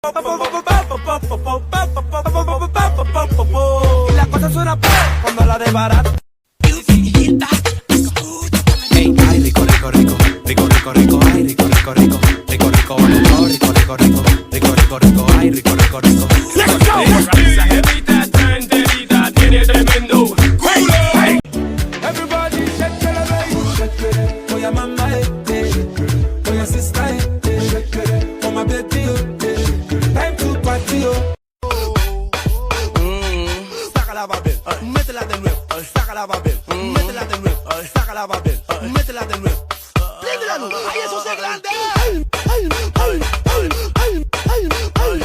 Y la cosa suena cuando la desbarata. Ay, rico, rico, rico, rico, rico, rico, ay, rico, rico, rico, rico, rico, rico, rico, rico, rico, rico, rico, rico, ay, rico, rico, rico. Esa jevita está enterita, tiene tremendo culo. Everybody shake it, baby, shake it. For your mama, for your sister, for my baby, time to party, Sácala, Babel, métela de nuevo, sácala, Babel, métela de nuevo, sácala, Babel, métela de nuevo. ¡Préndela, no! ¡Ay, eso es grande! ¡Ay, ay, ay, ay, ay, ay, ay!